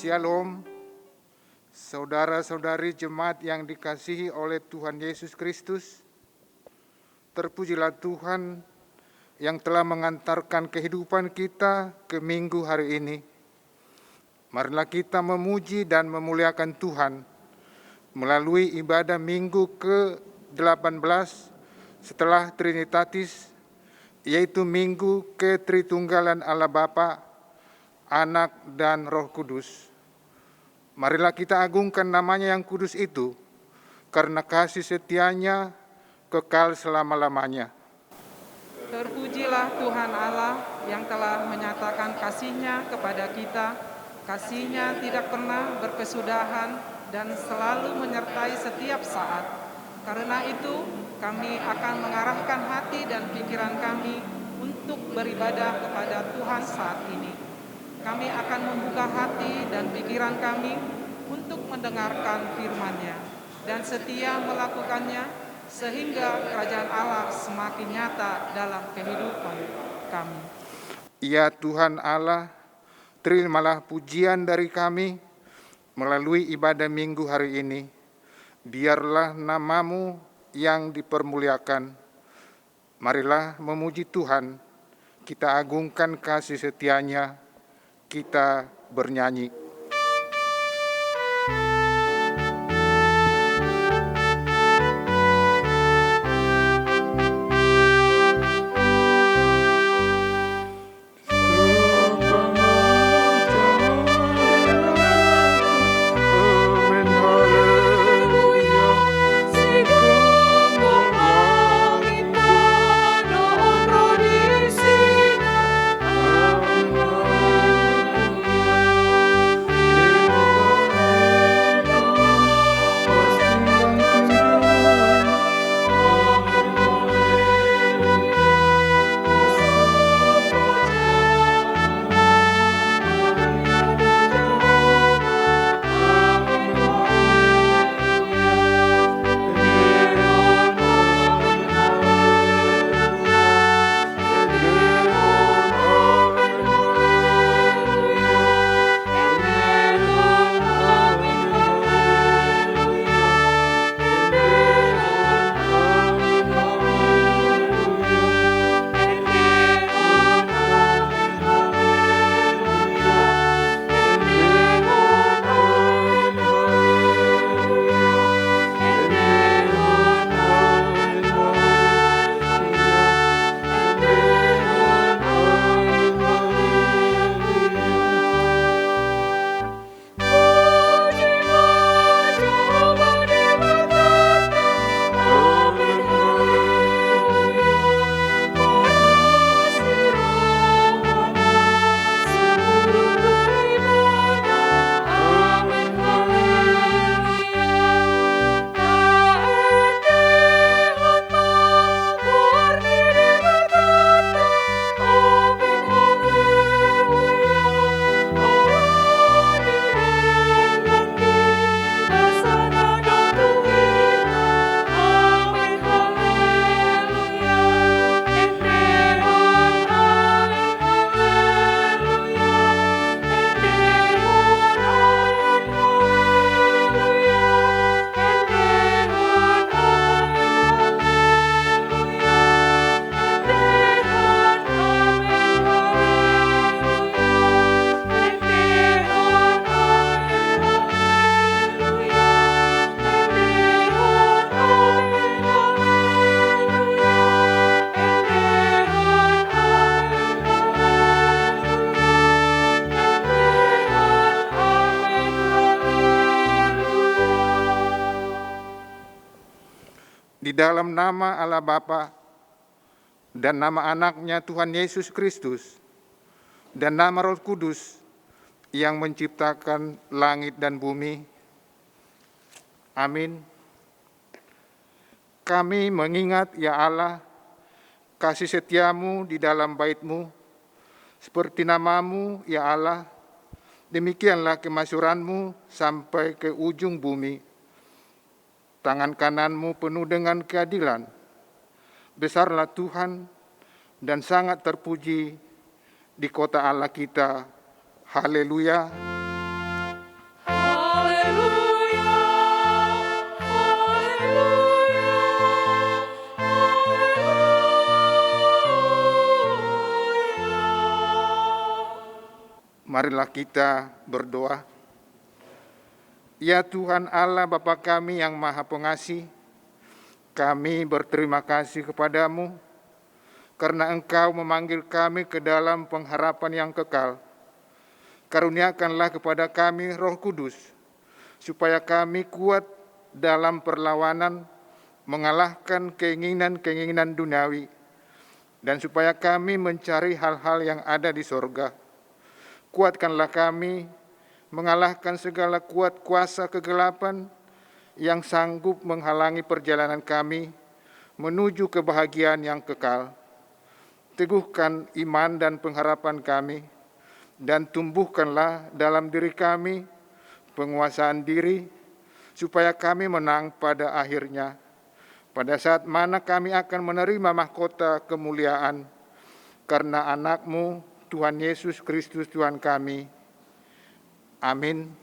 Shalom, saudara-saudari jemaat yang dikasihi oleh Tuhan Yesus Kristus. Terpujilah Tuhan yang telah mengantarkan kehidupan kita ke minggu hari ini. Marilah kita memuji dan memuliakan Tuhan melalui ibadah minggu ke-18 setelah Trinitatis, yaitu minggu ke-Tritunggalan Allah Bapa, Anak, dan Roh Kudus. Marilah kita agungkan namanya yang kudus itu, karena kasih setianya kekal selama-lamanya. Terpujilah Tuhan Allah yang telah menyatakan kasih-Nya kepada kita. Kasih-Nya tidak pernah berkesudahan dan selalu menyertai setiap saat. Karena itu, kami akan mengarahkan hati dan pikiran kami untuk beribadah kepada Tuhan saat ini. Kami akan membuka hati dan pikiran kami untuk mendengarkan firman-Nya dan setia melakukannya sehingga kerajaan Allah semakin nyata dalam kehidupan kami. Ya Tuhan Allah, terimalah pujian dari kami melalui ibadah minggu hari ini. Biarlah nama-Mu yang dipermuliakan. Marilah memuji Tuhan, kita agungkan kasih setia-Nya, kita bernyanyi. Di dalam nama Allah Bapa dan nama Anaknya Tuhan Yesus Kristus dan nama Roh Kudus yang menciptakan langit dan bumi. Amin. Kami mengingat, ya Allah, kasih setiamu di dalam bait-Mu, seperti nama-Mu, ya Allah, demikianlah kemasyuran-Mu sampai ke ujung bumi. Tangan kanan-Mu penuh dengan keadilan. Besarlah Tuhan dan sangat terpuji di kota Allah kita. Haleluya. Marilah kita berdoa. Ya Tuhan Allah Bapa kami yang Maha Pengasih, kami berterima kasih kepadamu karena Engkau memanggil kami ke dalam pengharapan yang kekal. Karuniakanlah kepada kami Roh Kudus, supaya kami kuat dalam perlawanan mengalahkan keinginan-keinginan duniawi, dan supaya kami mencari hal-hal yang ada di sorga. Kuatkanlah kami mengalahkan segala kuasa kegelapan yang sanggup menghalangi perjalanan kami menuju kebahagiaan yang kekal. Teguhkan iman dan pengharapan kami, dan tumbuhkanlah dalam diri kami penguasaan diri, supaya kami menang pada akhirnya, pada saat mana kami akan menerima mahkota kemuliaan karena anak-Mu, Tuhan Yesus Kristus Tuhan kami. Amin.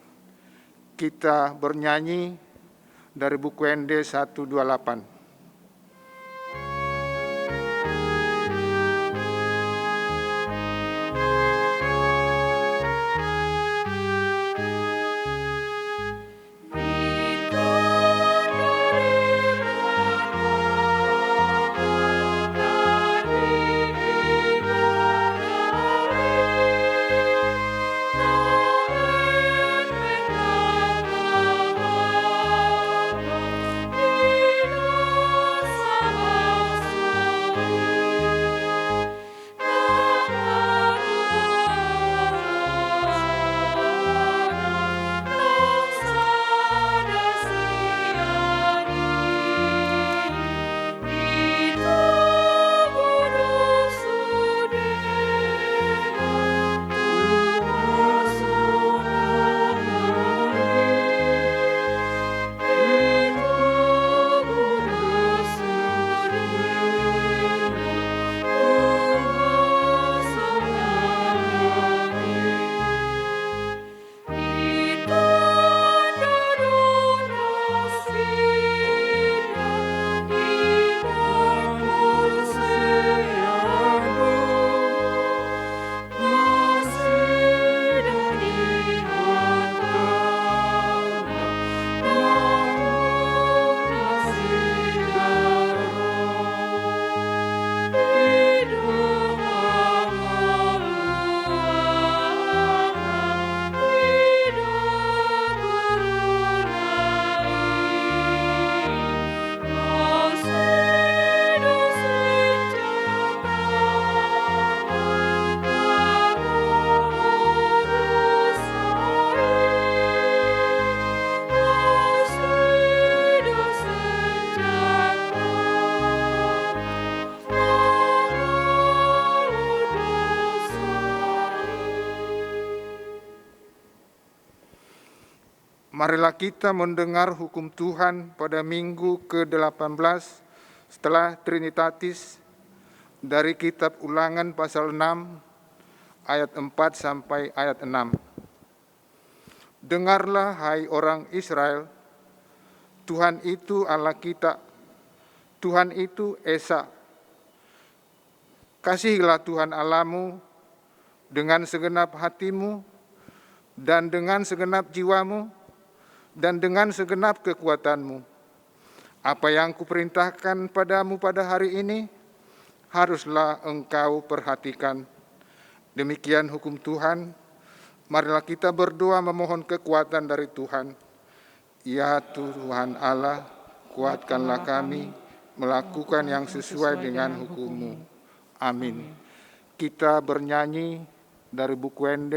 Kita bernyanyi dari buku ND 128. Marilah kita mendengar hukum Tuhan pada minggu ke-18 setelah Trinitatis dari kitab Ulangan pasal 6 ayat 4 sampai ayat 6. Dengarlah hai orang Israel, Tuhan itu Allah kita, Tuhan itu Esa. Kasihilah Tuhan Allahmu dengan segenap hatimu dan dengan segenap jiwamu dan dengan segenap kekuatanmu. Apa yang kuperintahkan padamu pada hari ini, haruslah engkau perhatikan. Demikian hukum Tuhan. Marilah kita berdoa memohon kekuatan dari Tuhan. Ya Tuhan Allah, kuatkanlah kami melakukan yang sesuai dengan hukum-Mu. Amin. Kita bernyanyi dari buku ND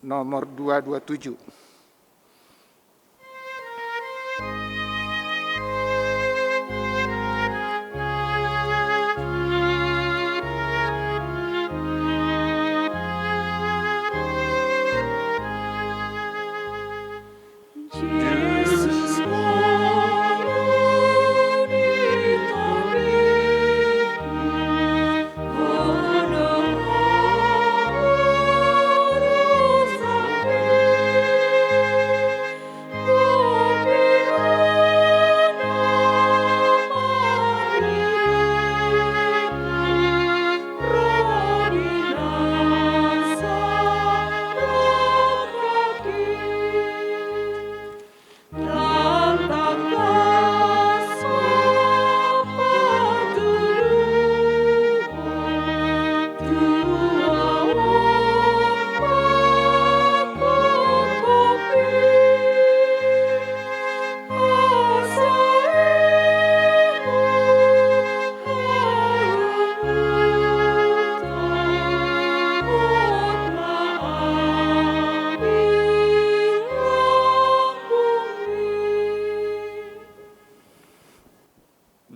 nomor 227.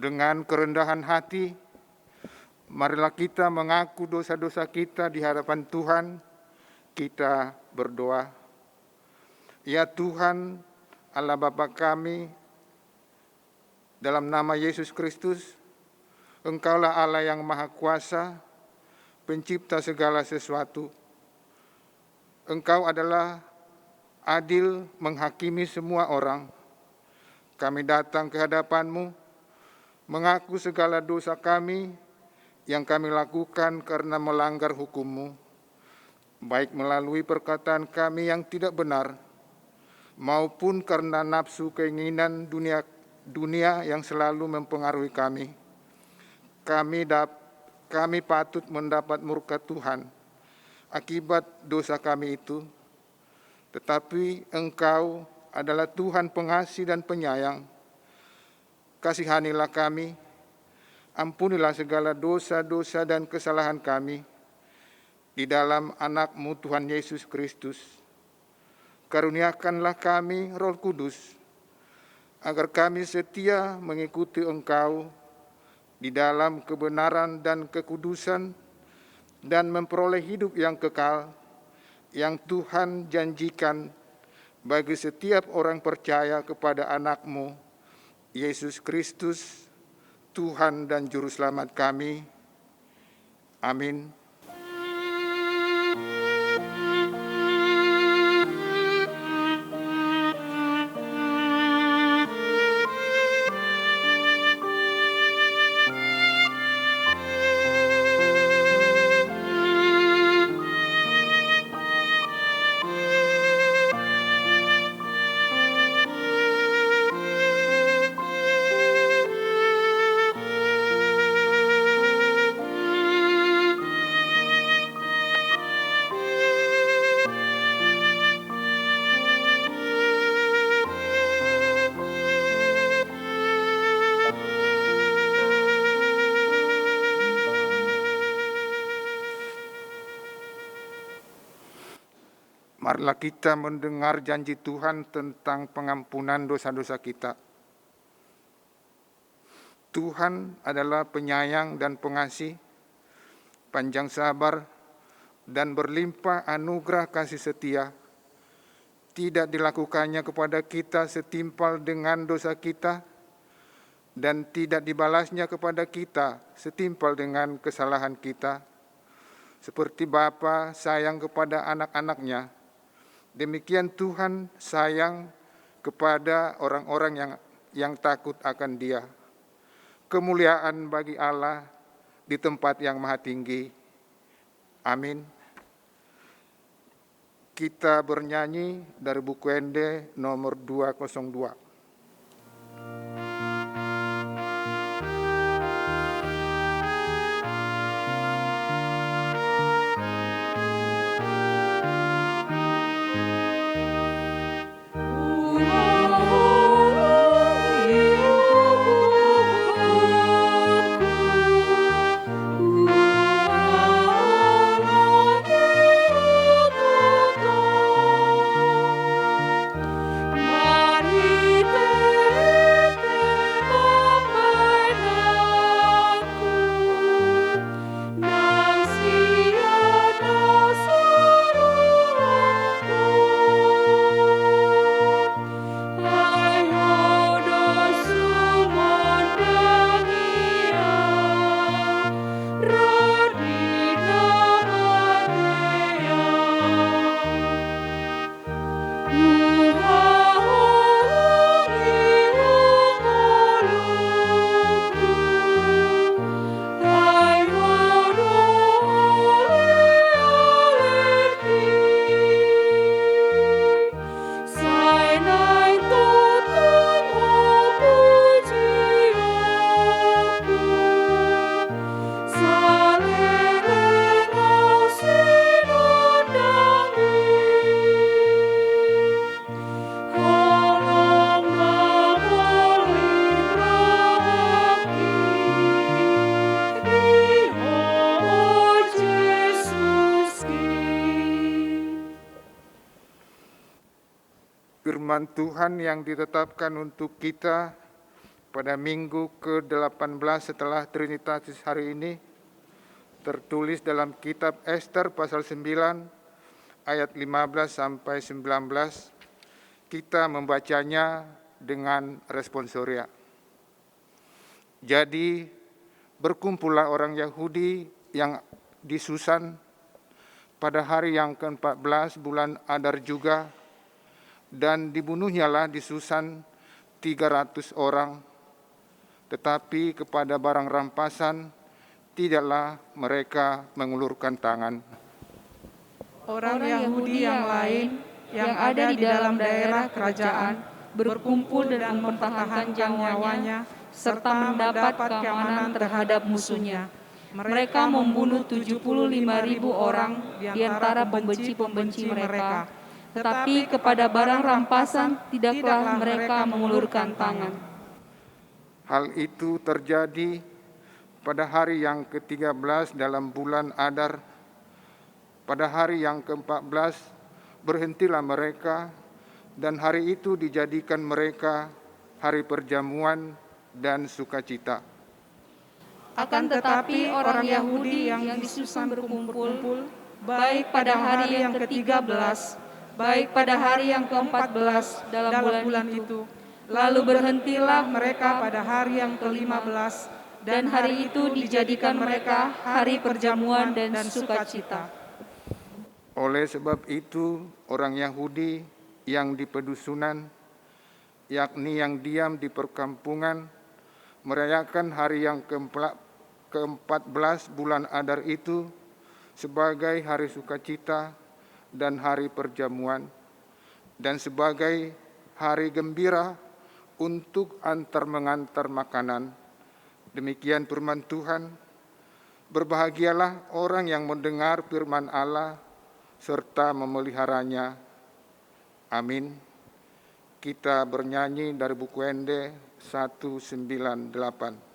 Dengan kerendahan hati, marilah kita mengaku dosa-dosa kita di hadapan Tuhan. Kita berdoa. Ya Tuhan, Allah Bapa kami, dalam nama Yesus Kristus, Engkaulah Allah yang Maha Kuasa, pencipta segala sesuatu. Engkau adalah adil menghakimi semua orang. Kami datang ke hadapan-Mu, mengaku segala dosa kami yang kami lakukan karena melanggar hukum-Mu, baik melalui perkataan kami yang tidak benar, maupun karena nafsu keinginan dunia yang selalu mempengaruhi kami. Kami patut mendapat murka Tuhan akibat dosa kami itu, tetapi Engkau adalah Tuhan pengasih dan penyayang. Kasihanilah kami, ampunilah segala dosa-dosa dan kesalahan kami di dalam anak-Mu Tuhan Yesus Kristus. Karuniakanlah kami Roh Kudus, agar kami setia mengikuti Engkau di dalam kebenaran dan kekudusan dan memperoleh hidup yang kekal yang Tuhan janjikan bagi setiap orang percaya kepada anak-Mu, Yesus Kristus, Tuhan dan Juru Selamat kami. Amin. Marilah kita mendengar janji Tuhan tentang pengampunan dosa-dosa kita. Tuhan adalah penyayang dan pengasih, panjang sabar, dan berlimpah anugerah kasih setia. Tidak dilakukannya kepada kita setimpal dengan dosa kita, dan tidak dibalasnya kepada kita setimpal dengan kesalahan kita. Seperti Bapa sayang kepada anak-anaknya, demikian Tuhan sayang kepada orang-orang yang takut akan Dia. Kemuliaan bagi Allah di tempat yang maha tinggi. Amin. Kita bernyanyi dari buku Ende nomor 202. Firman Tuhan yang ditetapkan untuk kita pada minggu ke-18 setelah Trinitatis hari ini tertulis dalam kitab Ester pasal 9 ayat 15 sampai 19. Kita membacanya dengan responsoria. Jadi berkumpullah orang Yahudi yang di Susan pada hari yang ke-14 bulan Adar juga, dan dibunuhnyalah di Susan 300 orang, tetapi kepada barang rampasan tidaklah mereka mengulurkan tangan. Orang Yahudi yang lain yang ada di dalam daerah kerajaan berkumpul dan mempertahankan nyawanya serta mendapat keamanan terhadap musuhnya. Mereka membunuh 75.000 orang di antara pembenci-pembenci mereka. Tetapi kepada barang rampasan tidaklah mereka mengulurkan tangan. Hal itu terjadi pada hari yang ke-13 dalam bulan Adar. Pada hari yang ke-14 berhentilah mereka, dan hari itu dijadikan mereka hari perjamuan dan sukacita. Akan tetapi orang Yahudi yang di Susan berkumpul, baik pada hari yang ke-13, baik pada hari yang ke-14 dalam bulan itu. Lalu berhentilah mereka pada hari yang ke-15, dan hari itu dijadikan mereka hari perjamuan dan sukacita. Oleh sebab itu, orang Yahudi yang di pedusunan, yakni yang diam di perkampungan, merayakan hari yang ke-14 bulan Adar itu sebagai hari sukacita dan hari perjamuan, dan sebagai hari gembira untuk antar-mengantar makanan. Demikian firman Tuhan. Berbahagialah orang yang mendengar firman Allah serta memeliharanya. Amin. Kita bernyanyi dari buku Ende 198.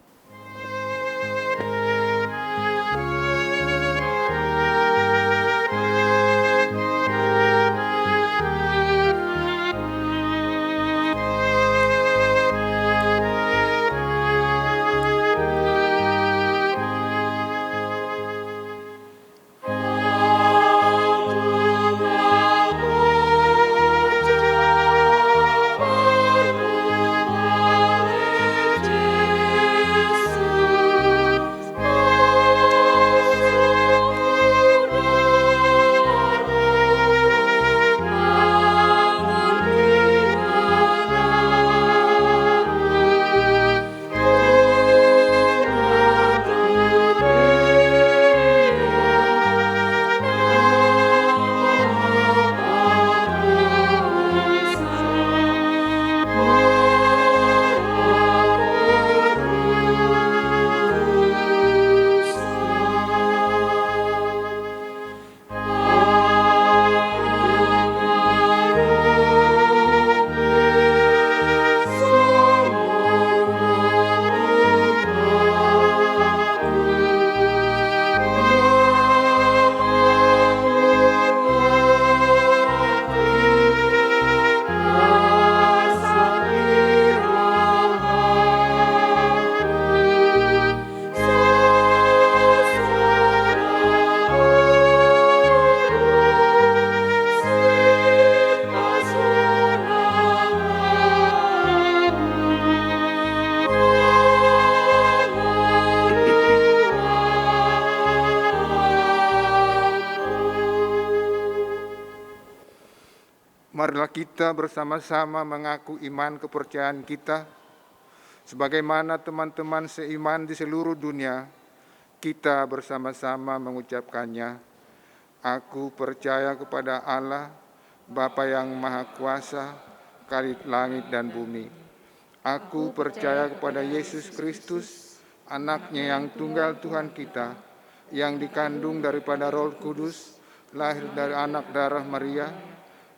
Marilah kita bersama-sama mengaku iman kepercayaan kita, sebagaimana teman-teman seiman di seluruh dunia, kita bersama-sama mengucapkannya. Aku percaya kepada Allah, Bapa yang Maha Kuasa, Khalik langit dan bumi. Aku percaya kepada Yesus Kristus, anaknya yang tunggal Tuhan kita, yang dikandung daripada Roh Kudus, lahir dari anak darah Maria,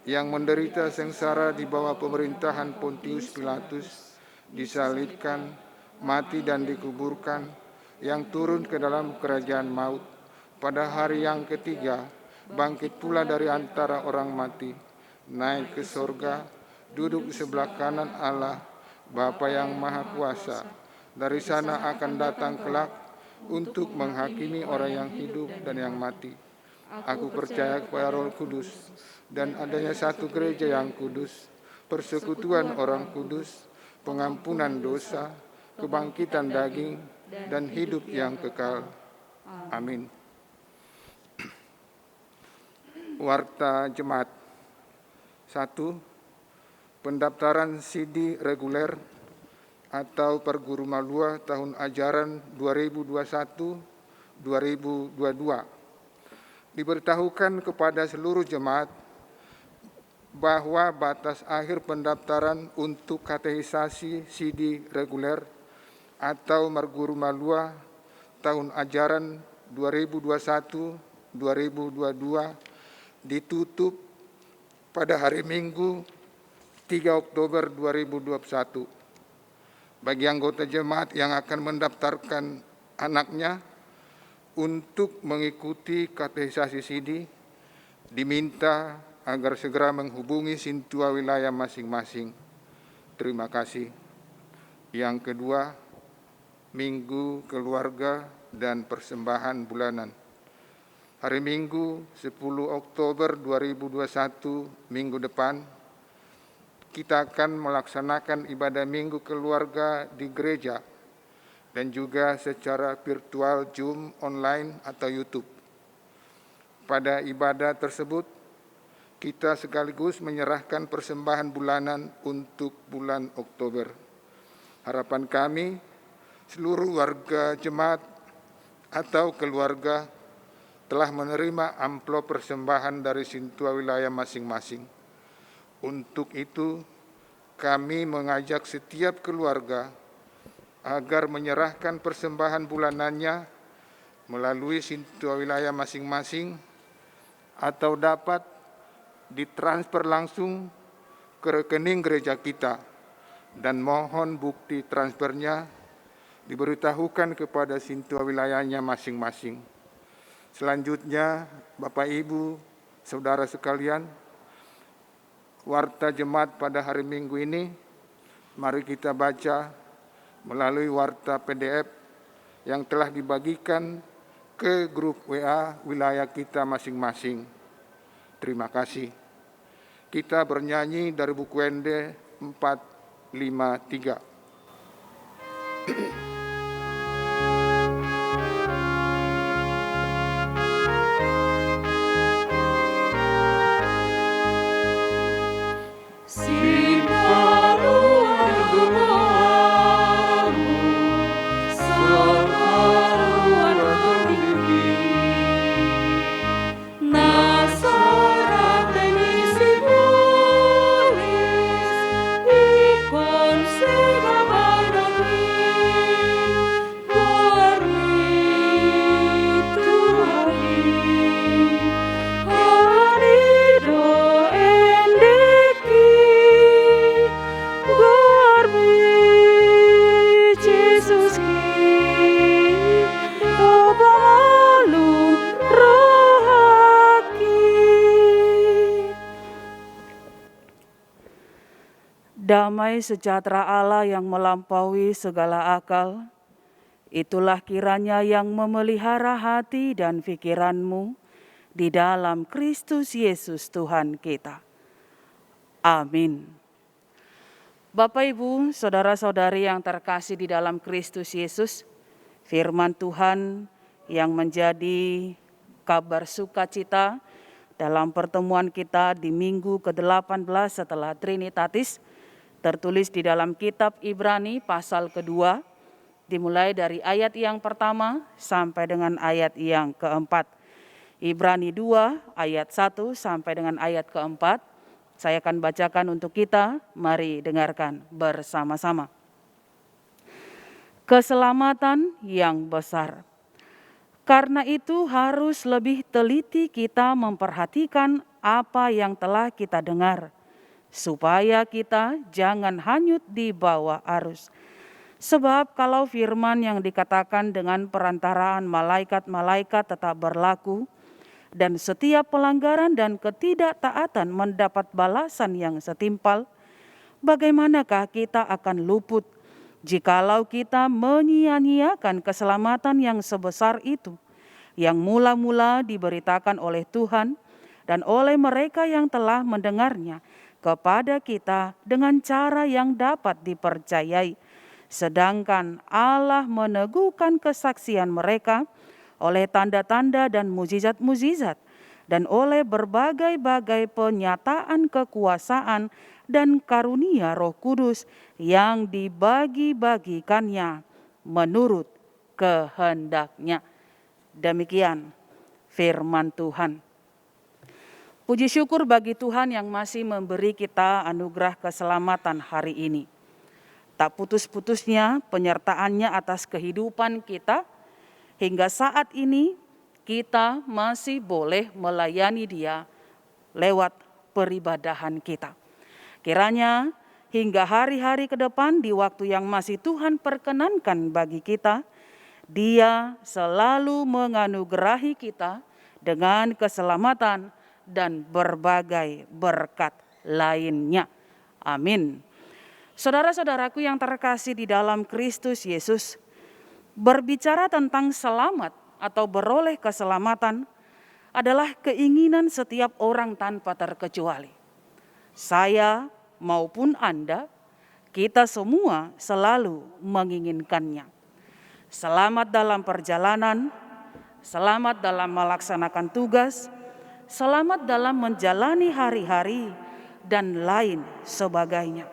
yang menderita sengsara di bawah pemerintahan Pontius Pilatus, disalibkan, mati dan dikuburkan, yang turun ke dalam kerajaan maut, pada hari yang ketiga, bangkit pula dari antara orang mati, naik ke sorga, duduk di sebelah kanan Allah, Bapa yang Maha Kuasa, dari sana akan datang kelak untuk menghakimi orang yang hidup dan yang mati. Aku percaya kepada Roh Kudus dan adanya satu gereja yang kudus, persekutuan orang kudus, pengampunan dosa, kebangkitan daging, dan hidup yang kekal. Amin. Warta Jemaat. 1. Pendaftaran CD reguler atau perguru malua tahun ajaran 2021-2022. Diberitahukan kepada seluruh jemaat bahwa batas akhir pendaftaran untuk katekisasi CD reguler atau perguru malua tahun ajaran 2021-2022 ditutup pada hari Minggu 3 Oktober 2021. Bagi anggota jemaat yang akan mendaftarkan anaknya untuk mengikuti katekisasi CD, diminta agar segera menghubungi Sintua wilayah masing-masing. Terima kasih. Yang kedua, Minggu Keluarga dan Persembahan Bulanan. Hari Minggu 10 Oktober 2021, minggu depan, kita akan melaksanakan ibadah Minggu Keluarga di gereja dan juga secara virtual Zoom, online, atau YouTube. Pada ibadah tersebut, kita sekaligus menyerahkan persembahan bulanan untuk bulan Oktober. Harapan kami, seluruh warga jemaat atau keluarga telah menerima amplop persembahan dari Sintua wilayah masing-masing. Untuk itu, kami mengajak setiap keluarga agar menyerahkan persembahan bulanannya melalui Sintua wilayah masing-masing atau dapat ditransfer langsung ke rekening gereja kita, dan mohon bukti transfernya diberitahukan kepada Sintua wilayahnya masing-masing. Selanjutnya, Bapak Ibu, Saudara sekalian, warta jemaat pada hari Minggu ini, mari kita baca melalui warta PDF yang telah dibagikan ke grup WA wilayah kita masing-masing. Terima kasih. Kita bernyanyi dari buku Ende 453. Damai sejahtera Allah yang melampaui segala akal, itulah kiranya yang memelihara hati dan pikiranmu di dalam Kristus Yesus Tuhan kita. Amin. Bapak, Ibu, saudara-saudari yang terkasih di dalam Kristus Yesus, firman Tuhan yang menjadi kabar sukacita dalam pertemuan kita di minggu ke-18 setelah Trinitatis, tertulis di dalam kitab Ibrani pasal kedua, dimulai dari ayat yang pertama sampai dengan ayat yang keempat. Ibrani 2 ayat 1 sampai dengan ayat keempat. Saya akan bacakan untuk kita, mari dengarkan bersama-sama. Keselamatan yang besar. Karena itu harus lebih teliti kita memperhatikan apa yang telah kita dengar, supaya kita jangan hanyut di bawah arus. Sebab kalau firman yang dikatakan dengan perantaraan malaikat-malaikat tetap berlaku, dan setiap pelanggaran dan ketidaktaatan mendapat balasan yang setimpal, bagaimanakah kita akan luput jikalau kita menyia-nyiakan keselamatan yang sebesar itu, yang mula-mula diberitakan oleh Tuhan dan oleh mereka yang telah mendengarnya kepada kita dengan cara yang dapat dipercayai, sedangkan Allah meneguhkan kesaksian mereka oleh tanda-tanda dan mukjizat-mukjizat dan oleh berbagai-bagai penyataan kekuasaan dan karunia Roh Kudus yang dibagi-bagikannya menurut kehendaknya. Demikian firman Tuhan. Puji syukur bagi Tuhan yang masih memberi kita anugerah keselamatan hari ini. Tak putus-putusnya penyertaannya atas kehidupan kita, hingga saat ini kita masih boleh melayani Dia lewat peribadahan kita. Kiranya hingga hari-hari ke depan di waktu yang masih Tuhan perkenankan bagi kita, Dia selalu menganugerahi kita dengan keselamatan dan berbagai berkat lainnya. Amin. Saudara-saudaraku yang terkasih di dalam Kristus Yesus, berbicara tentang selamat atau beroleh keselamatan adalah keinginan setiap orang tanpa terkecuali. Saya maupun Anda, kita semua selalu menginginkannya. Selamat dalam perjalanan, selamat dalam melaksanakan tugas, selamat dalam menjalani hari-hari, dan lain sebagainya.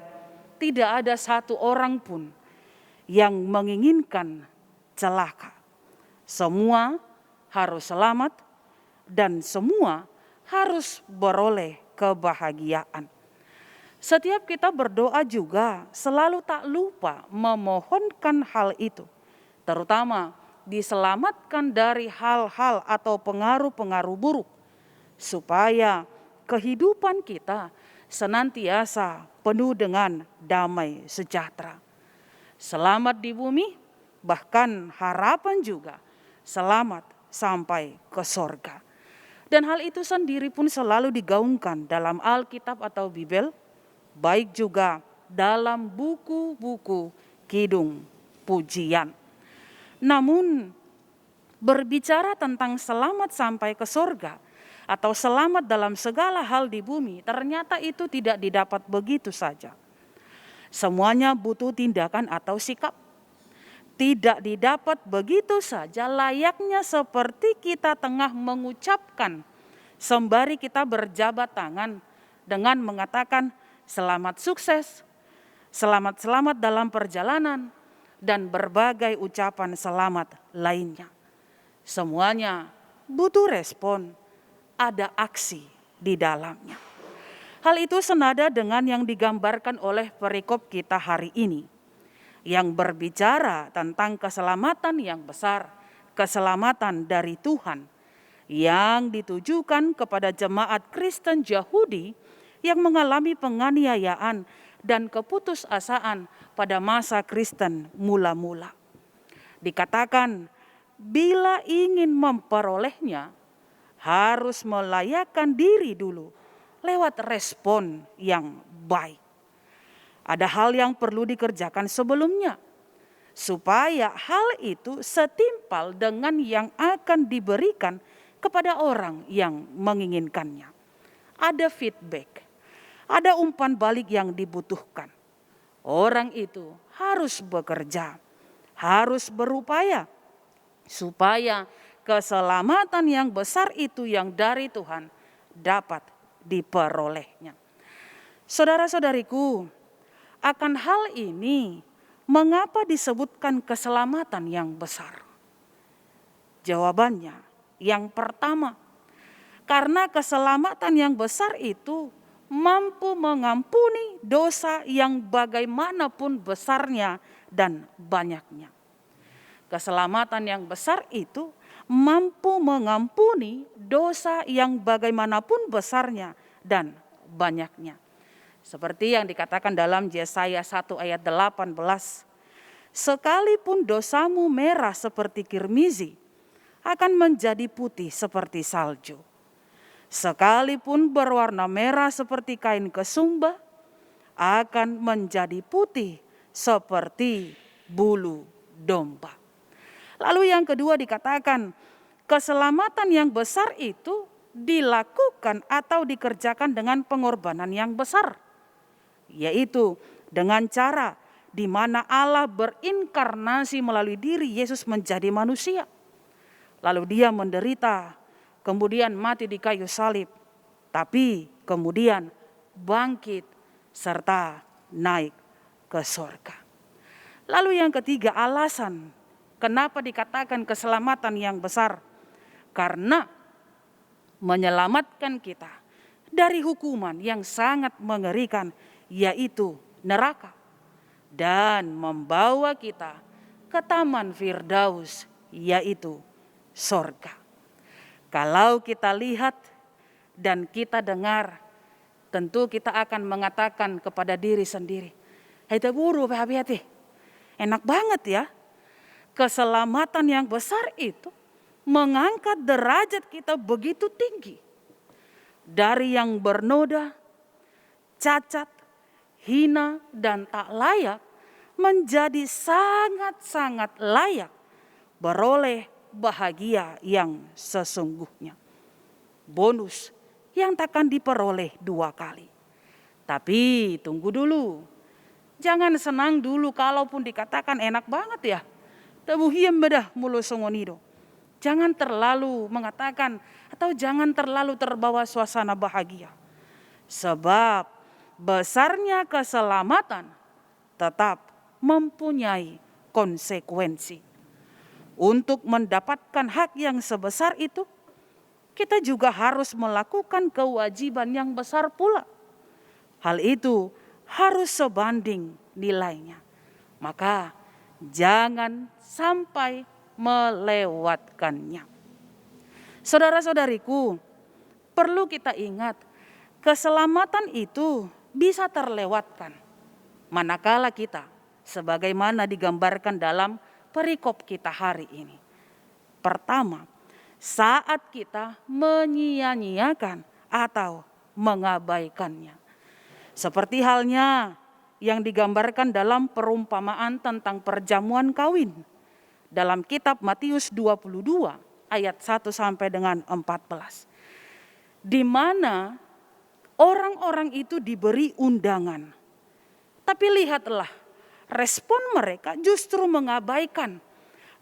Tidak ada satu orang pun yang menginginkan celaka. Semua harus selamat dan semua harus beroleh kebahagiaan. Setiap kita berdoa juga selalu tak lupa memohonkan hal itu, terutama diselamatkan dari hal-hal atau pengaruh-pengaruh buruk, supaya kehidupan kita senantiasa penuh dengan damai sejahtera. Selamat di bumi, bahkan harapan juga selamat sampai ke sorga. Dan hal itu sendiri pun selalu digaungkan dalam Alkitab atau Bibel, baik juga dalam buku-buku kidung pujian. Namun berbicara tentang selamat sampai ke sorga atau selamat dalam segala hal di bumi, ternyata itu tidak didapat begitu saja. Semuanya butuh tindakan atau sikap. Tidak didapat begitu saja layaknya seperti kita tengah mengucapkan sembari kita berjabat tangan dengan mengatakan selamat sukses, selamat-selamat dalam perjalanan, dan berbagai ucapan selamat lainnya. Semuanya butuh respon, ada aksi di dalamnya. Hal itu senada dengan yang digambarkan oleh perikop kita hari ini, yang berbicara tentang keselamatan yang besar, keselamatan dari Tuhan, yang ditujukan kepada jemaat Kristen Yahudi yang mengalami penganiayaan dan keputusasaan pada masa Kristen mula-mula. Dikatakan, bila ingin memperolehnya, harus melayakkan diri dulu lewat respon yang baik. Ada hal yang perlu dikerjakan sebelumnya, supaya hal itu setimpal dengan yang akan diberikan kepada orang yang menginginkannya. Ada feedback, ada umpan balik yang dibutuhkan. Orang itu harus bekerja, harus berupaya, supaya keselamatan yang besar itu yang dari Tuhan dapat diperolehnya. Saudara-saudariku, akan hal ini mengapa disebutkan keselamatan yang besar? Jawabannya, yang pertama, karena keselamatan yang besar itu mampu mengampuni dosa yang bagaimanapun besarnya dan banyaknya. Keselamatan yang besar itu mampu mengampuni dosa yang bagaimanapun besarnya dan banyaknya. Seperti yang dikatakan dalam Yesaya 1 ayat 18. Sekalipun dosamu merah seperti kirmizi, akan menjadi putih seperti salju. Sekalipun berwarna merah seperti kain kesumba, akan menjadi putih seperti bulu domba. Lalu yang kedua dikatakan, keselamatan yang besar itu dilakukan atau dikerjakan dengan pengorbanan yang besar, yaitu dengan cara di mana Allah berinkarnasi melalui diri Yesus menjadi manusia. Lalu dia menderita, kemudian mati di kayu salib, tapi kemudian bangkit serta naik ke sorga. Lalu yang ketiga, alasan kenapa dikatakan keselamatan yang besar, karena menyelamatkan kita dari hukuman yang sangat mengerikan, yaitu neraka, dan membawa kita ke taman Firdaus, yaitu sorga. Kalau kita lihat dan kita dengar, tentu kita akan mengatakan kepada diri sendiri, "Hai taburu, hati-hati. Enak banget ya. Keselamatan yang besar itu mengangkat derajat kita begitu tinggi. Dari yang bernoda, cacat, hina, dan tak layak menjadi sangat-sangat layak beroleh bahagia yang sesungguhnya. Bonus yang takkan diperoleh 2 kali. Tapi tunggu dulu. Jangan senang dulu kalaupun dikatakan enak banget ya. Tabuhiem bedah mulu songonido. Jangan terlalu mengatakan atau jangan terlalu terbawa suasana bahagia. Sebab besarnya keselamatan tetap mempunyai konsekuensi. Untuk mendapatkan hak yang sebesar itu, kita juga harus melakukan kewajiban yang besar pula. Hal itu harus sebanding nilainya. Maka jangan sampai melewatkannya. Saudara-saudariku, perlu kita ingat, keselamatan itu bisa terlewatkan manakala kita, sebagaimana digambarkan dalam perikop kita hari ini. Pertama, saat kita menyia-nyiakan atau mengabaikannya. Seperti halnya yang digambarkan dalam perumpamaan tentang perjamuan kawin dalam kitab Matius 22 ayat 1 sampai dengan 14. Di mana orang-orang itu diberi undangan. Tapi lihatlah, respon mereka justru mengabaikan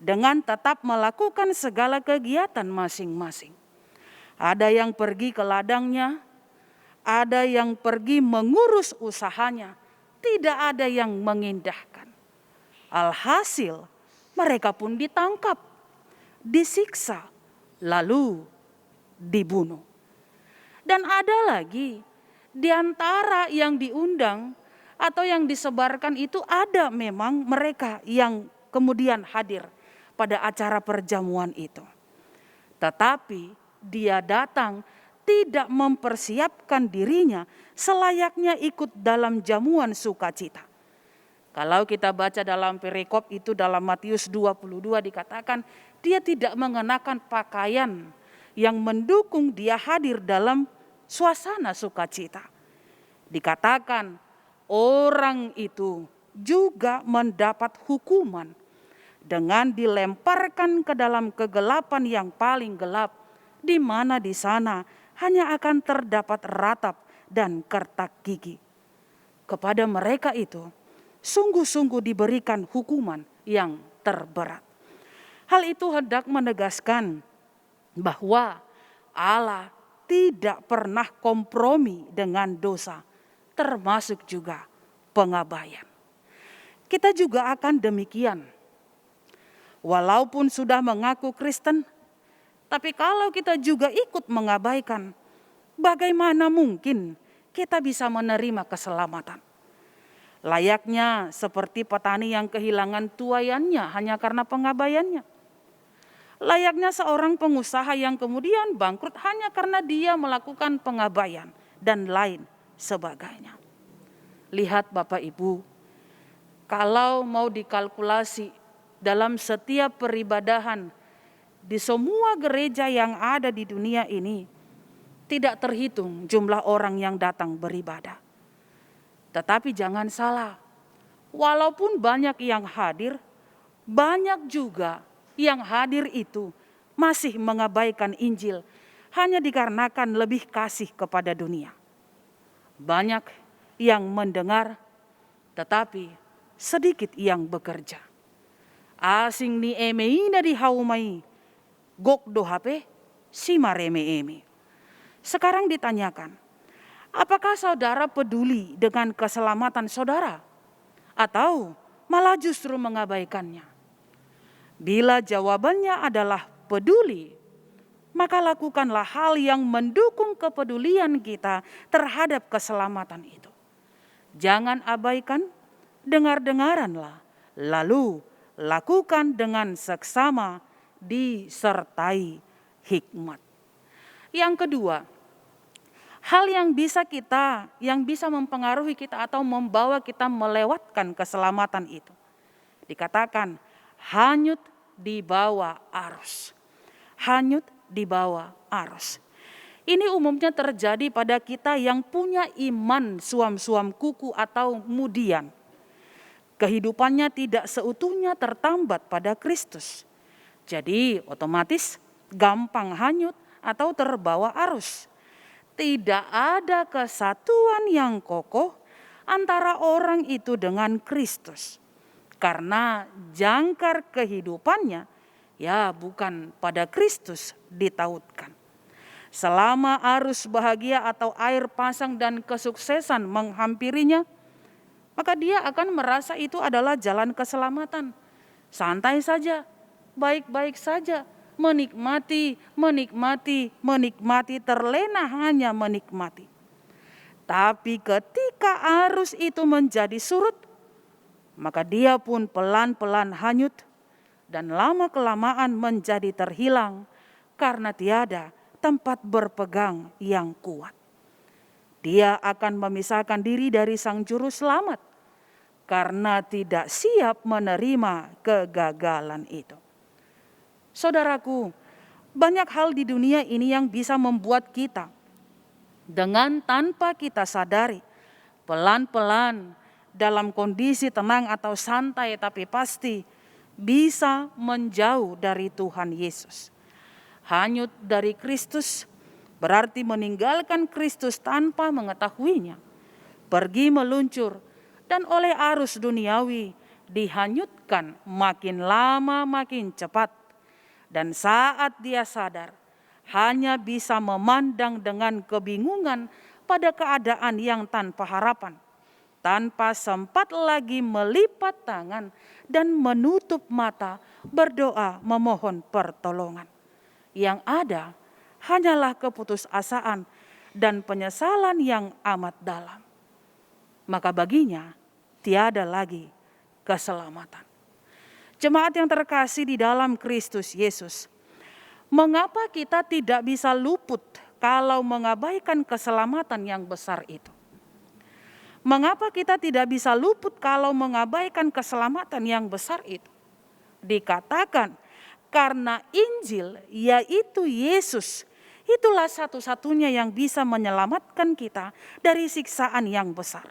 dengan tetap melakukan segala kegiatan masing-masing. Ada yang pergi ke ladangnya, ada yang pergi mengurus usahanya, tidak ada yang mengindahkan. Alhasil mereka pun ditangkap, disiksa, lalu dibunuh. Dan ada lagi di antara yang diundang atau yang disebarkan itu ada memang mereka yang kemudian hadir pada acara perjamuan itu. Tetapi dia datang tidak mempersiapkan dirinya selayaknya ikut dalam jamuan sukacita. Kalau kita baca dalam perikop itu dalam Matius 22 dikatakan dia tidak mengenakan pakaian yang mendukung dia hadir dalam suasana sukacita. Dikatakan orang itu juga mendapat hukuman dengan dilemparkan ke dalam kegelapan yang paling gelap, di mana di sana hanya akan terdapat ratap dan kertak gigi. Kepada mereka itu sungguh-sungguh diberikan hukuman yang terberat. Hal itu hendak menegaskan bahwa Allah tidak pernah kompromi dengan dosa, termasuk juga pengabaian. Kita juga akan demikian. Walaupun sudah mengaku Kristen, tapi kalau kita juga ikut mengabaikan, bagaimana mungkin kita bisa menerima keselamatan? Layaknya seperti petani yang kehilangan tuaiannya hanya karena pengabaiannya. Layaknya seorang pengusaha yang kemudian bangkrut hanya karena dia melakukan pengabaian dan lain sebagainya. Lihat Bapak Ibu, kalau mau dikalkulasi dalam setiap peribadahan di semua gereja yang ada di dunia ini, tidak terhitung jumlah orang yang datang beribadah. Tetapi jangan salah, walaupun banyak yang hadir, banyak juga yang hadir itu masih mengabaikan Injil hanya dikarenakan lebih kasih kepada dunia. Banyak yang mendengar, tetapi sedikit yang bekerja. Asing ni emei na di haumai, gok do hape si mareme-eme. Sekarang ditanyakan, apakah saudara peduli dengan keselamatan saudara? Atau malah justru mengabaikannya? Bila jawabannya adalah peduli, maka lakukanlah hal yang mendukung kepedulian kita terhadap keselamatan itu. Jangan abaikan, dengar-dengaranlah, lalu lakukan dengan seksama disertai hikmat. Yang kedua, hal yang bisa mempengaruhi kita atau membawa kita melewatkan keselamatan itu. Dikatakan hanyut di bawah arus. Hanyut di bawah arus. Ini umumnya terjadi pada kita yang punya iman suam-suam kuku atau mudian. Kehidupannya tidak seutuhnya tertambat pada Kristus. Jadi otomatis gampang hanyut atau terbawa arus. Tidak ada kesatuan yang kokoh antara orang itu dengan Kristus. Karena jangkar kehidupannya ya bukan pada Kristus ditautkan. Selama arus bahagia atau air pasang dan kesuksesan menghampirinya, maka dia akan merasa itu adalah jalan keselamatan. Santai saja, baik-baik saja, menikmati, terlena hanya menikmati. Tapi ketika arus itu menjadi surut, maka dia pun pelan-pelan hanyut dan lama-kelamaan menjadi terhilang karena tiada tempat berpegang yang kuat. Dia akan memisahkan diri dari Sang Juru Selamat karena tidak siap menerima kegagalan itu. Saudaraku, banyak hal di dunia ini yang bisa membuat kita dengan tanpa kita sadari, pelan-pelan dalam kondisi tenang atau santai tapi pasti bisa menjauh dari Tuhan Yesus. Hanyut dari Kristus berarti meninggalkan Kristus tanpa mengetahuinya. Pergi meluncur dan oleh arus duniawi dihanyutkan makin lama makin cepat. Dan saat dia sadar hanya bisa memandang dengan kebingungan pada keadaan yang tanpa harapan. Tanpa sempat lagi melipat tangan dan menutup mata berdoa memohon pertolongan. Yang ada hanyalah keputusasaan dan penyesalan yang amat dalam. Maka baginya tiada lagi keselamatan. Jemaat yang terkasih di dalam Kristus Yesus, mengapa kita tidak bisa luput kalau mengabaikan keselamatan yang besar itu? Mengapa kita tidak bisa luput kalau mengabaikan keselamatan yang besar itu? Dikatakan karena Injil, yaitu Yesus, itulah satu-satunya yang bisa menyelamatkan kita dari siksaan yang besar.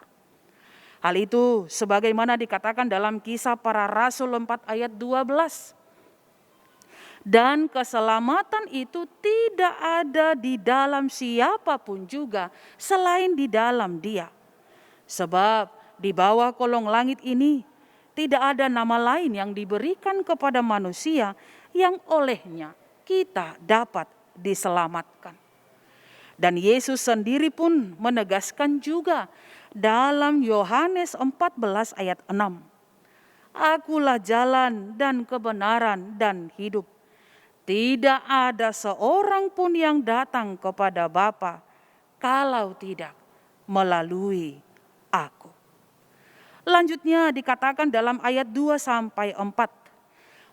Hal itu sebagaimana dikatakan dalam Kisah Para Rasul 4 ayat 12. Dan keselamatan itu tidak ada di dalam siapapun juga selain di dalam Dia. Sebab di bawah kolong langit ini tidak ada nama lain yang diberikan kepada manusia yang olehnya kita dapat diselamatkan. Dan Yesus sendiri pun menegaskan juga dalam Yohanes 14 ayat 6. Akulah jalan dan kebenaran dan hidup. Tidak ada seorang pun yang datang kepada Bapa kalau tidak melalui aku. Lanjutnya dikatakan dalam ayat 2 sampai 4.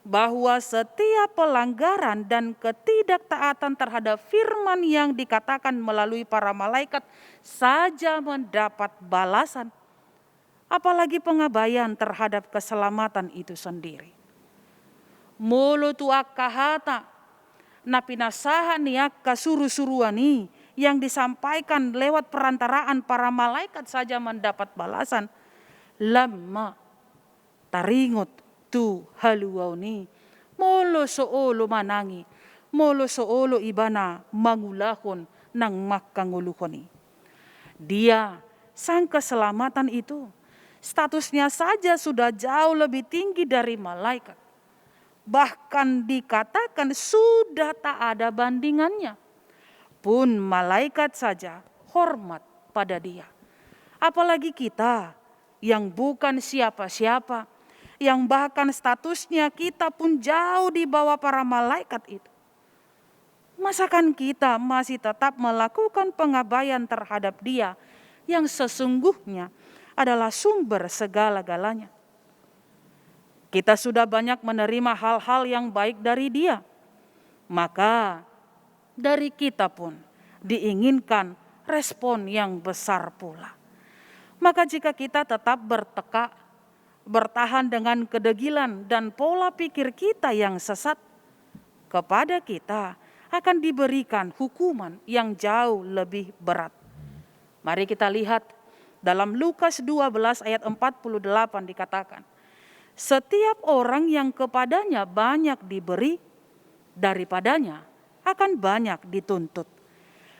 Bahwa setiap pelanggaran dan ketidaktaatan terhadap firman yang dikatakan melalui para malaikat saja mendapat balasan. Apalagi pengabaian terhadap keselamatan itu sendiri. Mulu tuak kahata, na pinasahan niak kasuru-suruani, yang disampaikan lewat perantaraan para malaikat saja mendapat balasan. Lama taringot tu haluauni molo soolo manangi molo soolo ibana mangulahon ng makanguluhoni. Dia sang keselamatan itu statusnya saja sudah jauh lebih tinggi dari malaikat. Bahkan dikatakan sudah tak ada bandingannya. Pun malaikat saja hormat pada dia. Apalagi kita yang bukan siapa-siapa, yang bahkan statusnya kita pun jauh di bawah para malaikat itu. Masakan kita masih tetap melakukan pengabaian terhadap dia yang sesungguhnya adalah sumber segala-galanya. Kita sudah banyak menerima hal-hal yang baik dari dia. Maka dari kita pun diinginkan respon yang besar pula. Maka jika kita tetap bertahan dengan kedegilan dan pola pikir kita yang sesat, kepada kita akan diberikan hukuman yang jauh lebih berat. Mari kita lihat dalam Lukas 12 ayat 48 dikatakan, setiap orang yang kepadanya banyak diberi, daripadanya akan banyak dituntut.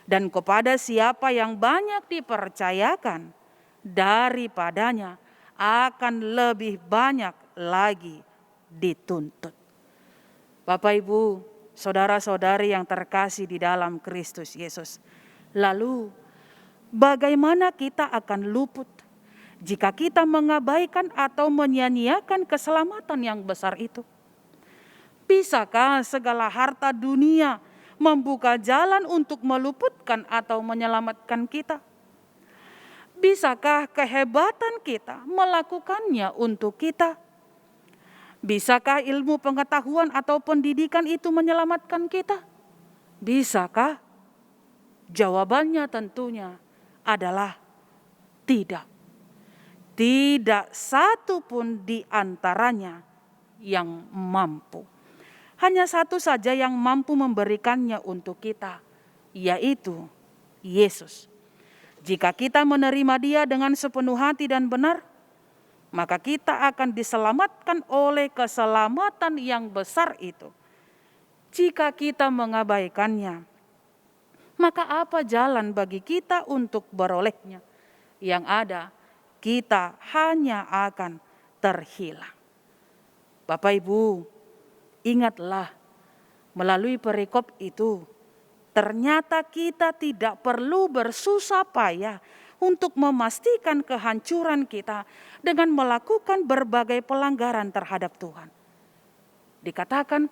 Dan kepada siapa yang banyak dipercayakan, daripadanya akan lebih banyak lagi dituntut. Bapak, Ibu, saudara-saudari yang terkasih di dalam Kristus Yesus. Lalu bagaimana kita akan luput jika kita mengabaikan atau menyia-nyiakan keselamatan yang besar itu? Bisakah segala harta dunia membuka jalan untuk meluputkan atau menyelamatkan kita? Bisakah kehebatan kita melakukannya untuk kita? Bisakah ilmu pengetahuan atau pendidikan itu menyelamatkan kita? Bisakah? Jawabannya tentunya adalah tidak. Tidak satu pun di antaranya yang mampu. Hanya satu saja yang mampu memberikannya untuk kita, yaitu Yesus. Jika kita menerima Dia dengan sepenuh hati dan benar, maka kita akan diselamatkan oleh keselamatan yang besar itu. Jika kita mengabaikannya, maka apa jalan bagi kita untuk berolehnya? Yang ada, kita hanya akan terhilang. Bapak Ibu, ingatlah melalui perikop itu, ternyata kita tidak perlu bersusah payah untuk memastikan kehancuran kita dengan melakukan berbagai pelanggaran terhadap Tuhan. Dikatakan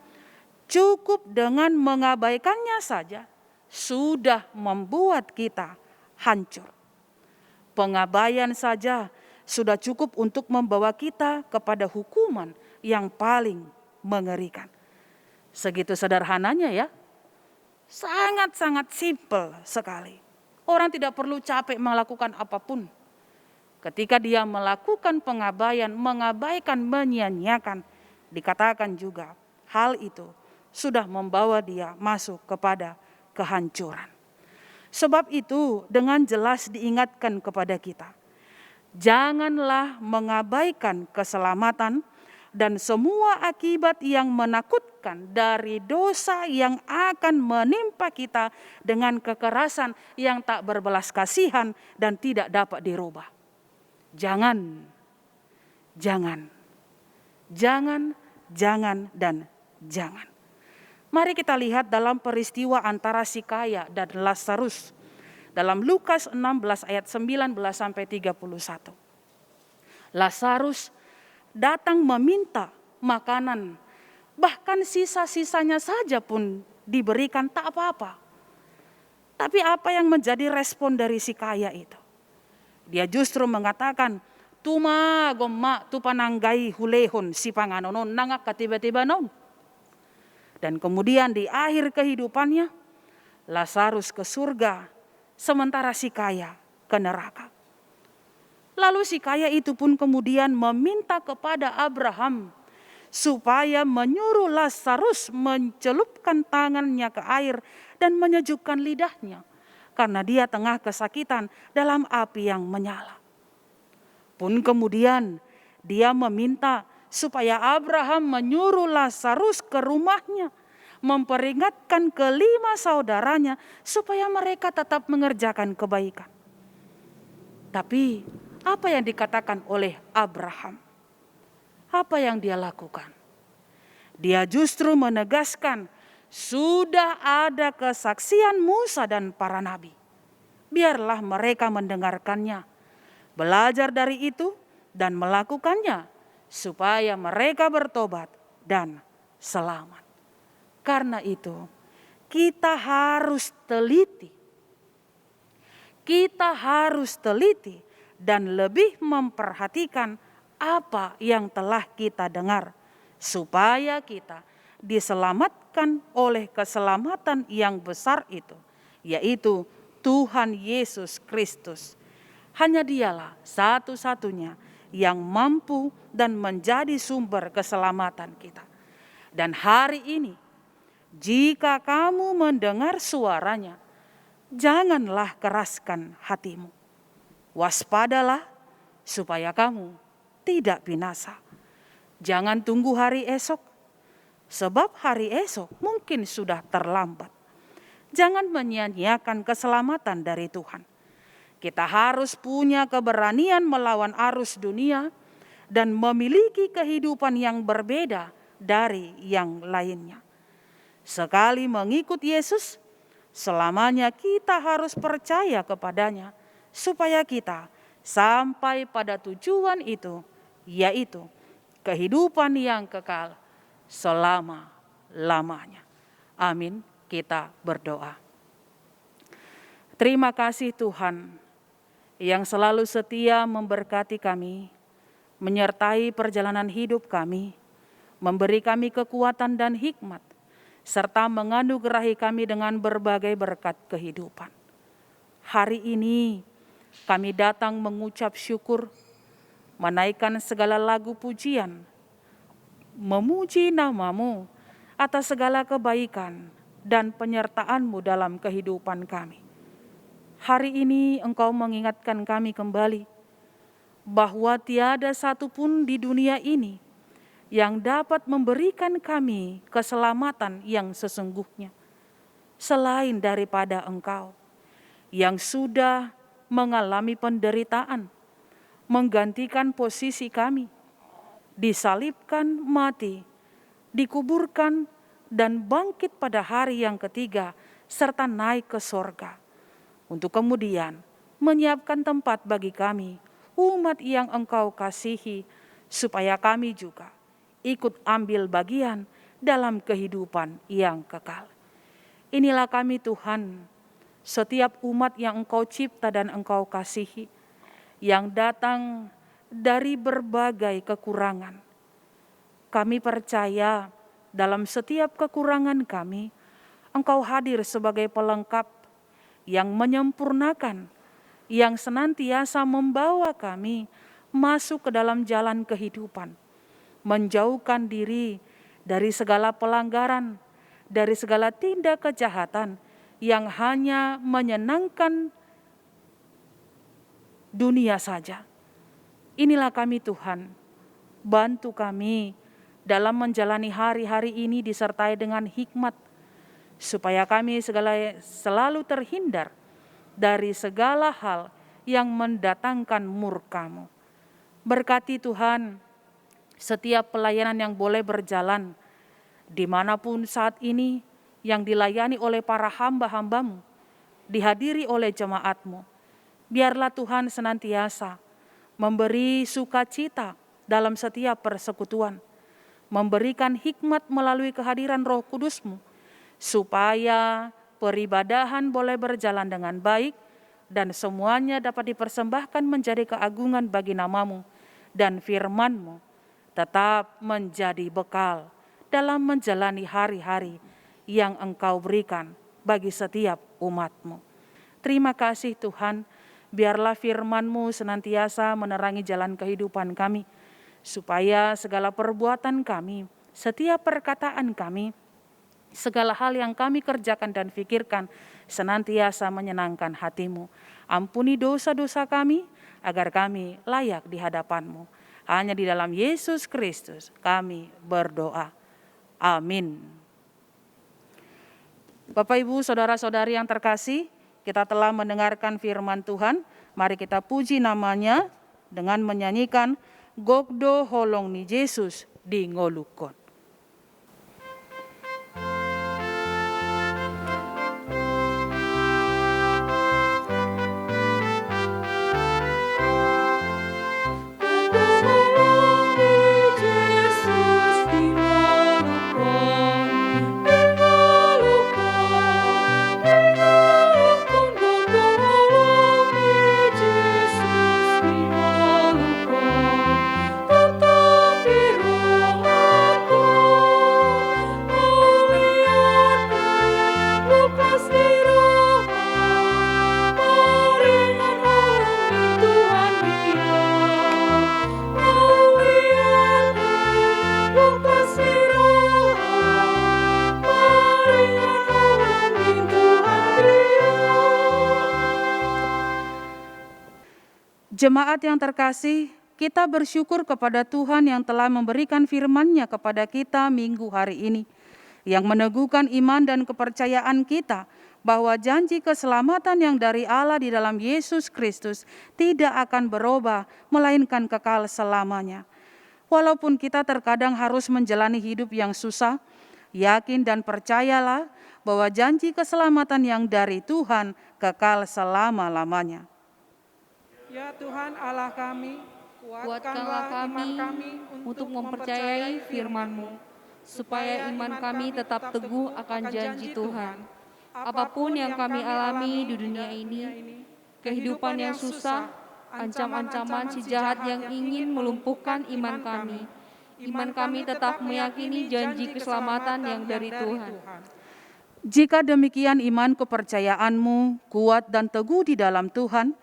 cukup dengan mengabaikannya saja sudah membuat kita hancur. Pengabaian saja sudah cukup untuk membawa kita kepada hukuman yang paling mengerikan. Segitu sederhananya ya. Sangat-sangat simpel sekali. Orang tidak perlu capek melakukan apapun. Ketika dia melakukan pengabaian, mengabaikan, menyia-nyiakan, dikatakan juga hal itu sudah membawa dia masuk kepada kehancuran. Sebab itu dengan jelas diingatkan kepada kita, janganlah mengabaikan keselamatan dan semua akibat yang menakutkan dari dosa yang akan menimpa kita dengan kekerasan yang tak berbelas kasihan dan tidak dapat dirubah. Jangan, dan jangan. Mari kita lihat dalam peristiwa antara si kaya dan Lazarus. Dalam Lukas 16 ayat 19 sampai 31. Lazarus datang meminta makanan, bahkan sisa-sisanya saja pun diberikan tak apa-apa. Tapi apa yang menjadi respon dari si kaya itu? Dia justru mengatakan, tuma gomma tu pananggai hulehon si panganonon nangak katiba-tiba non. Dan kemudian di akhir kehidupannya, Lazarus ke surga, sementara si kaya ke neraka. Lalu si kaya itu pun kemudian meminta kepada Abraham supaya menyuruh Lazarus mencelupkan tangannya ke air dan menyejukkan lidahnya. karena dia tengah kesakitan dalam api yang menyala. Pun kemudian dia meminta supaya Abraham menyuruh Lazarus ke rumahnya, memperingatkan kelima saudaranya supaya mereka tetap mengerjakan kebaikan. Tapi apa yang dikatakan oleh Abraham? Apa yang dia lakukan? Dia justru menegaskan, sudah ada kesaksian Musa dan para nabi. Biarlah mereka mendengarkannya, belajar dari itu dan melakukannya, supaya mereka bertobat dan selamat. Karena itu, kita harus teliti. Kita harus teliti dan lebih memperhatikan apa yang telah kita dengar, supaya kita diselamatkan oleh keselamatan yang besar itu, yaitu Tuhan Yesus Kristus. Hanya Dialah satu-satunya yang mampu dan menjadi sumber keselamatan kita. Dan hari ini, jika kamu mendengar suaranya, janganlah keraskan hatimu. Waspadalah supaya kamu tidak binasa. Jangan tunggu hari esok, sebab hari esok mungkin sudah terlambat. Jangan menyia-nyiakan keselamatan dari Tuhan. Kita harus punya keberanian melawan arus dunia dan memiliki kehidupan yang berbeda dari yang lainnya. Sekali mengikut Yesus, selamanya kita harus percaya kepadanya supaya kita sampai pada tujuan itu, yaitu kehidupan yang kekal selama-lamanya. Amin. Kita berdoa. Terima kasih Tuhan yang selalu setia memberkati kami, menyertai perjalanan hidup kami, memberi kami kekuatan dan hikmat, serta menganugerahi kami dengan berbagai berkat kehidupan. Hari ini kami datang mengucap syukur, menaikkan segala lagu pujian, memuji nama-Mu atas segala kebaikan dan penyertaan-Mu dalam kehidupan kami. Hari ini Engkau mengingatkan kami kembali bahwa tiada satupun di dunia ini yang dapat memberikan kami keselamatan yang sesungguhnya selain daripada Engkau yang sudah mengalami penderitaan, menggantikan posisi kami, disalibkan, mati, dikuburkan, dan bangkit pada hari yang ketiga, serta naik ke sorga, untuk kemudian menyiapkan tempat bagi kami, umat yang Engkau kasihi, supaya kami juga ikut ambil bagian dalam kehidupan yang kekal. Inilah kami Tuhan, setiap umat yang Engkau cipta dan Engkau kasihi, yang datang dari berbagai kekurangan. Kami percaya dalam setiap kekurangan kami, Engkau hadir sebagai pelengkap yang menyempurnakan, yang senantiasa membawa kami masuk ke dalam jalan kehidupan, menjauhkan diri dari segala pelanggaran, dari segala tindak kejahatan yang hanya menyenangkan dunia saja. Inilah kami Tuhan, bantu kami dalam menjalani hari-hari ini disertai dengan hikmat, supaya kami selalu terhindar dari segala hal yang mendatangkan murka-Mu. Berkati Tuhan setiap pelayanan yang boleh berjalan dimanapun saat ini, yang dilayani oleh para hamba-hamba-Mu, dihadiri oleh jemaat-Mu. Biarlah Tuhan senantiasa memberi sukacita dalam setiap persekutuan, memberikan hikmat melalui kehadiran Roh Kudus-Mu, supaya peribadahan boleh berjalan dengan baik dan semuanya dapat dipersembahkan menjadi keagungan bagi nama-Mu, dan firman-Mu tetap menjadi bekal dalam menjalani hari-hari yang Engkau berikan bagi setiap umat-Mu. Terima kasih Tuhan, biarlah firman-Mu senantiasa menerangi jalan kehidupan kami, supaya segala perbuatan kami, setiap perkataan kami, segala hal yang kami kerjakan dan pikirkan senantiasa menyenangkan hati-Mu. Ampuni dosa-dosa kami, agar kami layak di hadapan-Mu. Hanya di dalam Yesus Kristus kami berdoa. Amin. Bapak, Ibu, Saudara-saudari yang terkasih, kita telah mendengarkan firman Tuhan. Mari kita puji namanya dengan menyanyikan Gokdo Holong ni Yesus di Ngolukon. Jemaat yang terkasih, kita bersyukur kepada Tuhan yang telah memberikan firman-Nya kepada kita minggu hari ini, yang meneguhkan iman dan kepercayaan kita bahwa janji keselamatan yang dari Allah di dalam Yesus Kristus tidak akan berubah, melainkan kekal selamanya. Walaupun kita terkadang harus menjalani hidup yang susah, yakin dan percayalah bahwa janji keselamatan yang dari Tuhan kekal selama-lamanya. Ya Tuhan Allah kami, kuatkanlah kami untuk mempercayai firman-Mu, supaya iman kami tetap teguh akan janji Tuhan. Apapun yang kami alami di dunia ini, kehidupan yang susah, ancam-ancaman si jahat yang ingin melumpuhkan iman kami tetap meyakini janji keselamatan yang dari Tuhan. Jika demikian iman kepercayaanmu kuat dan teguh di dalam Tuhan,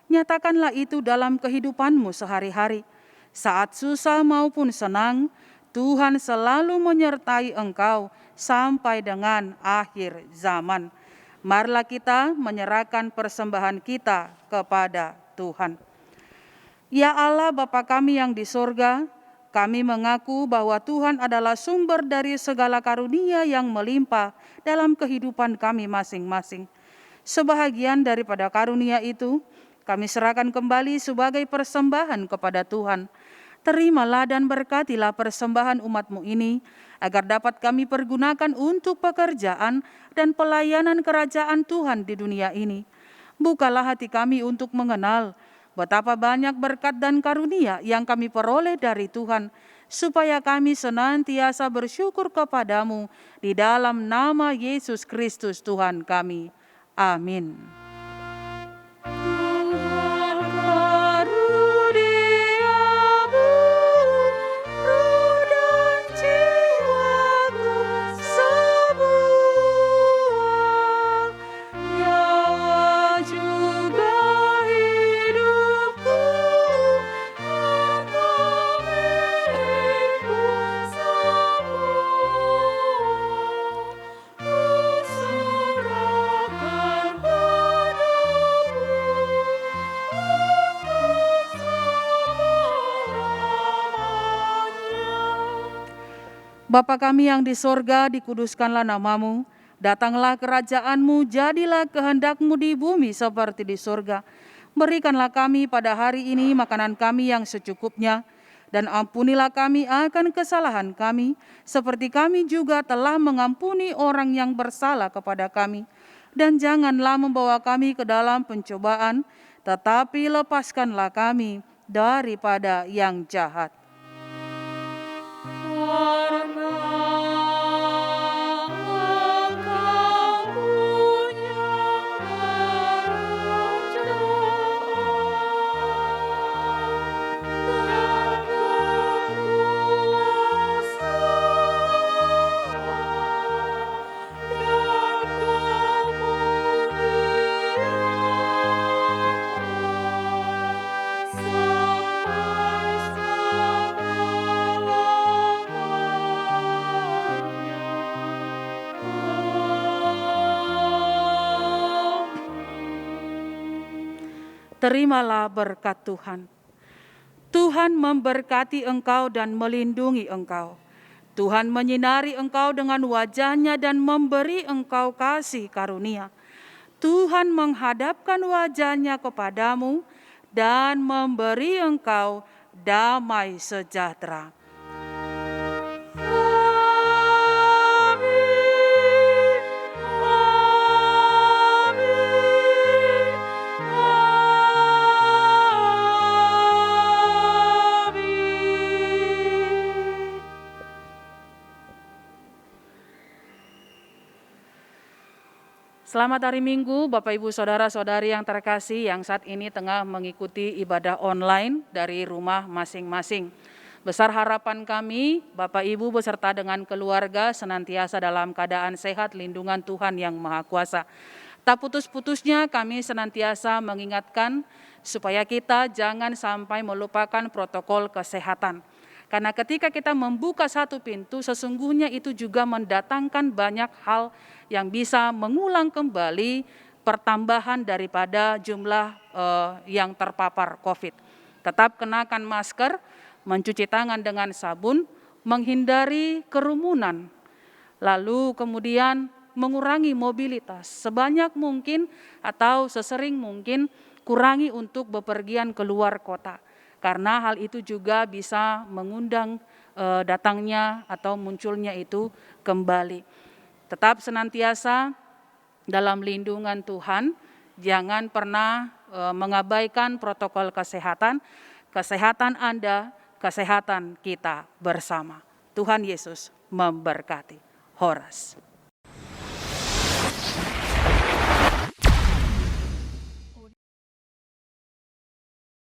nyatakanlah itu dalam kehidupanmu sehari-hari. Saat susah maupun senang, Tuhan selalu menyertai engkau sampai dengan akhir zaman. Marilah kita menyerahkan persembahan kita kepada Tuhan. Ya Allah Bapa kami yang di sorga, kami mengaku bahwa Tuhan adalah sumber dari segala karunia yang melimpah dalam kehidupan kami masing-masing. Sebahagian daripada karunia itu, kami serahkan kembali sebagai persembahan kepada Tuhan. Terimalah dan berkatilah persembahan umat-Mu ini, agar dapat kami pergunakan untuk pekerjaan dan pelayanan kerajaan Tuhan di dunia ini. Bukalah hati kami untuk mengenal betapa banyak berkat dan karunia yang kami peroleh dari Tuhan, supaya kami senantiasa bersyukur kepadamu di dalam nama Yesus Kristus Tuhan kami. Amin. Bapa kami yang di sorga, dikuduskanlah nama-Mu, datanglah kerajaan-Mu, jadilah kehendak-Mu di bumi seperti di sorga. Berikanlah kami pada hari ini makanan kami yang secukupnya, dan ampunilah kami akan kesalahan kami, seperti kami juga telah mengampuni orang yang bersalah kepada kami. Dan janganlah membawa kami ke dalam pencobaan, tetapi lepaskanlah kami daripada yang jahat. Sampai terimalah berkat Tuhan. Tuhan memberkati engkau dan melindungi engkau. Tuhan menyinari engkau dengan wajah-Nya dan memberi engkau kasih karunia. Tuhan menghadapkan wajah-Nya kepadamu dan memberi engkau damai sejahtera. Selamat hari Minggu, Bapak Ibu Saudara-saudari yang terkasih yang saat ini tengah mengikuti ibadah online dari rumah masing-masing. Besar harapan kami, Bapak Ibu beserta dengan keluarga senantiasa dalam keadaan sehat lindungan Tuhan yang Maha Kuasa. Tak putus-putusnya kami senantiasa mengingatkan supaya kita jangan sampai melupakan protokol kesehatan. Karena ketika kita membuka satu pintu, sesungguhnya itu juga mendatangkan banyak hal yang bisa mengulang kembali pertambahan daripada jumlah yang terpapar COVID. Tetap kenakan masker, mencuci tangan dengan sabun, menghindari kerumunan, lalu kemudian mengurangi mobilitas sebanyak mungkin atau sesering mungkin, kurangi untuk bepergian keluar kota. Karena hal itu juga bisa mengundang datangnya atau munculnya itu kembali. Tetap senantiasa dalam lindungan Tuhan, jangan pernah mengabaikan protokol kesehatan. Kesehatan Anda, kesehatan kita bersama. Tuhan Yesus memberkati. Horas.